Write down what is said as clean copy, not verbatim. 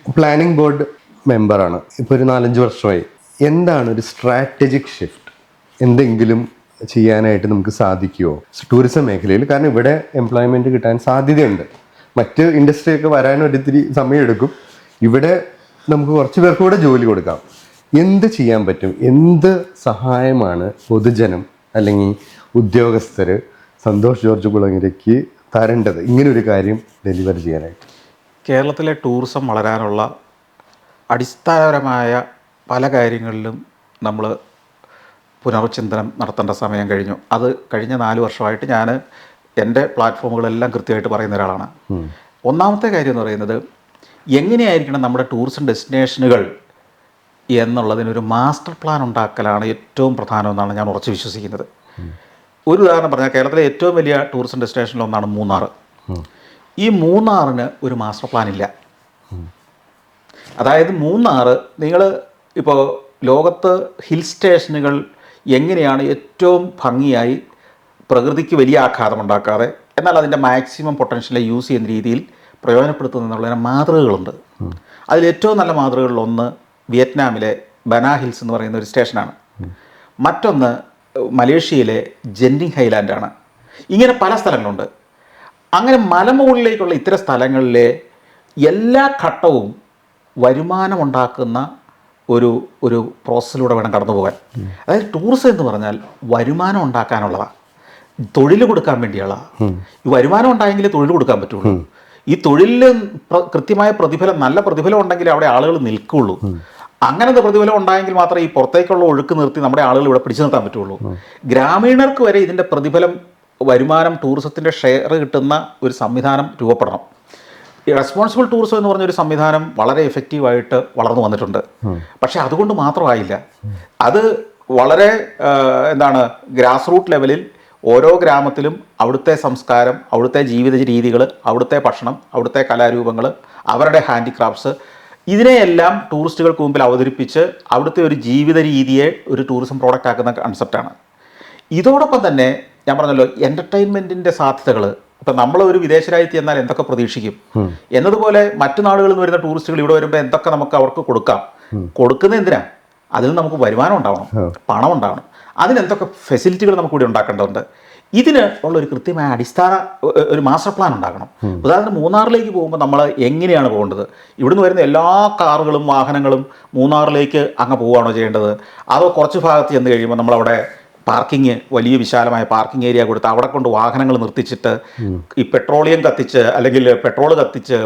Planning board മെമ്പറാണ്. ഇപ്പോൾ ഒരു 4-5 വർഷമായി. എന്താണ് ഒരു സ്ട്രാറ്റജിക് ഷിഫ്റ്റ്? എന്തെങ്കിലും ചെയ്യാനായിട്ട് നമുക്ക് സാധിക്കുമോ ടൂറിസം മേഖലയിൽ? കാരണം ഇവിടെ എംപ്ലോയ്മെൻറ്റ് കിട്ടാൻ സാധ്യതയുണ്ട്. മറ്റ് ഇൻഡസ്ട്രിയൊക്കെ വരാൻ ഒരിത്തിരി സമയമെടുക്കും. ഇവിടെ നമുക്ക് കുറച്ച് പേർക്ക് കൂടെ ജോലി കൊടുക്കാം. എന്ത് ചെയ്യാൻ പറ്റും? എന്ത് സഹായമാണ് പൊതുജനം അല്ലെങ്കിൽ ഉദ്യോഗസ്ഥർ സന്തോഷ് ജോർജ് കുളങ്ങരയ്ക്ക് തരേണ്ടത് ഇങ്ങനൊരു കാര്യം ഡെലിവർ ചെയ്യാനായിട്ട്? കേരളത്തിലെ ടൂറിസം വളരാനുള്ള അടിസ്ഥാനപരമായ പല കാര്യങ്ങളിലും നമ്മൾ പുനർചിന്തനം നടത്തേണ്ട സമയം കഴിഞ്ഞു. അത് കഴിഞ്ഞ 4 വർഷമായിട്ട് ഞാൻ എൻ്റെ പ്ലാറ്റ്ഫോമുകളെല്ലാം കൃത്യമായിട്ട് പറയുന്ന ഒരാളാണ്. ഒന്നാമത്തെ കാര്യം എന്ന് പറയുന്നത്, എങ്ങനെയായിരിക്കണം നമ്മുടെ ടൂറിസം ഡെസ്റ്റിനേഷനുകൾ എന്നുള്ളതിനൊരു മാസ്റ്റർ പ്ലാൻ ഉണ്ടാക്കലാണ് ഏറ്റവും പ്രധാനമെന്നാണ് ഞാൻ ഉറച്ചു വിശ്വസിക്കുന്നത്. ഒരു ഉദാഹരണം പറഞ്ഞാൽ, കേരളത്തിലെ ഏറ്റവും വലിയ ടൂറിസം ഡെസ്റ്റിനേഷനിലൊന്നാണ് മൂന്നാർ. ഈ മൂന്നാറിന് ഒരു മാസ്റ്റർ പ്ലാൻ ഇല്ല. അതായത് മൂന്നാർ, നിങ്ങൾ ഇപ്പോൾ ലോകത്ത് ഹിൽ സ്റ്റേഷനുകൾ എങ്ങനെയാണ് ഏറ്റവും ഭംഗിയായി പ്രകൃതിക്ക് വലിയ ആഘാതമുണ്ടാക്കാതെ എന്നാൽ അതിൻ്റെ മാക്സിമം പൊട്ടൻഷ്യലെ യൂസ് ചെയ്യുന്ന രീതിയിൽ പ്രയോജനപ്പെടുത്തുന്നതിനുള്ള മാതൃകകളുണ്ട്. അതിലേറ്റവും നല്ല മാതൃകകളിലൊന്ന് വിയറ്റ്നാമിലെ ബനാ ഹിൽസ് എന്ന് പറയുന്ന ഒരു സ്റ്റേഷനാണ്. മറ്റൊന്ന് മലേഷ്യയിലെ ജെൻറ്റിങ് ഹൈലാൻഡാണ്. ഇങ്ങനെ പല സ്ഥലങ്ങളുണ്ട്. അങ്ങനെ മലമുകളിലേക്കുള്ള ഇത്തരം സ്ഥലങ്ങളിലെ എല്ലാ ഘട്ടവും വരുമാനമുണ്ടാക്കുന്ന ഒരു പ്രോസസ്സിലൂടെ വേണം കടന്നു പോകാൻ. അതായത് ടൂറിസം എന്ന് പറഞ്ഞാൽ വരുമാനം ഉണ്ടാക്കാനുള്ളതാണ്, തൊഴിൽ കൊടുക്കാൻ വേണ്ടിയുള്ളതാണ്. ഈ വരുമാനം ഉണ്ടായെങ്കിലേ തൊഴിൽ കൊടുക്കാൻ പറ്റുള്ളൂ. ഈ തൊഴിലിൽ കൃത്യമായ പ്രതിഫലം, നല്ല പ്രതിഫലം ഉണ്ടെങ്കിൽ അവിടെ ആളുകൾ നിൽക്കുകയുള്ളൂ. അങ്ങനത്തെ പ്രതിഫലം ഉണ്ടായെങ്കിൽ മാത്രമേ ഈ പുറത്തേക്കുള്ള ഒഴുക്ക് നിർത്തി നമ്മുടെ ആളുകൾ ഇവിടെ പിടിച്ചു നിർത്താൻ പറ്റുള്ളൂ. ഗ്രാമീണർക്ക് വരെ ഇതിൻ്റെ പ്രതിഫലം, വരുമാനം, ടൂറിസത്തിൻ്റെ ഷെയർ കിട്ടുന്ന ഒരു സംവിധാനം രൂപപ്പെടണം. ഈ റെസ്പോൺസിബിൾ ടൂറിസം എന്ന് പറഞ്ഞൊരു സംവിധാനം വളരെ എഫക്റ്റീവായിട്ട് വളർന്നു വന്നിട്ടുണ്ട്. പക്ഷേ അതുകൊണ്ട് മാത്രമായില്ല. അത് വളരെ ഗ്രാസ് റൂട്ട് ലെവലിൽ ഓരോ ഗ്രാമത്തിലും അവിടുത്തെ സംസ്കാരം, അവിടുത്തെ ജീവിത രീതികൾ, അവിടുത്തെ ഭക്ഷണം, അവിടുത്തെ കലാരൂപങ്ങൾ, അവരുടെ ഹാൻഡിക്രാഫ്റ്റ്സ്, ഇതിനെയെല്ലാം ടൂറിസ്റ്റുകൾക്ക് മുമ്പിൽ അവതരിപ്പിച്ച് അവിടുത്തെ ഒരു ജീവിത രീതിയെ ഒരു ടൂറിസം പ്രോഡക്റ്റ് ആക്കുന്ന കൺസെപ്റ്റാണ്. ഇതോടൊപ്പം തന്നെ ഞാൻ പറഞ്ഞല്ലോ, എൻ്റർടൈൻമെൻറ്റിൻ്റെ സാധ്യതകൾ. ഇപ്പം നമ്മൾ ഒരു വിദേശ രാജ്യത്ത് ചെന്നാൽ എന്തൊക്കെ പ്രതീക്ഷിക്കും എന്നതുപോലെ മറ്റു നാടുകളിൽ നിന്ന് വരുന്ന ടൂറിസ്റ്റുകൾ ഇവിടെ വരുമ്പോൾ എന്തൊക്കെ നമുക്ക് അവർക്ക് കൊടുക്കാം. കൊടുക്കുന്ന എന്തിനാ? അതിൽ നമുക്ക് വരുമാനം ഉണ്ടാവണം, പണം ഉണ്ടാവണം. അതിനെന്തൊക്കെ ഫെസിലിറ്റികൾ നമുക്ക് ഇവിടെ ഉണ്ടാക്കേണ്ടതുണ്ട്. ഇതിന് ഉള്ളൊരു കൃത്യമായ അടിസ്ഥാന ഒരു മാസ്റ്റർ പ്ലാൻ ഉണ്ടാക്കണം. ഉദാഹരണത്തിന് മൂന്നാറിലേക്ക് പോകുമ്പോൾ നമ്മൾ എങ്ങനെയാണ് പോകേണ്ടത്? ഇവിടുന്ന് വരുന്ന എല്ലാ കാറുകളും വാഹനങ്ങളും മൂന്നാറിലേക്ക് അങ്ങ് പോവുകയാണോ ചെയ്യേണ്ടത്? അതോ കുറച്ച് ഭാഗത്ത് ചെന്ന് കഴിയുമ്പോൾ നമ്മളവിടെ പാർക്കിങ്, വലിയ വിശാലമായ പാർക്കിംഗ് ഏരിയ കൊടുത്ത് അവിടെ കൊണ്ട് വാഹനങ്ങൾ നിർത്തിച്ചിട്ട് ഈ പെട്രോളിയം കത്തിച്ച് അല്ലെങ്കിൽ പെട്രോൾ കത്തിച്ച്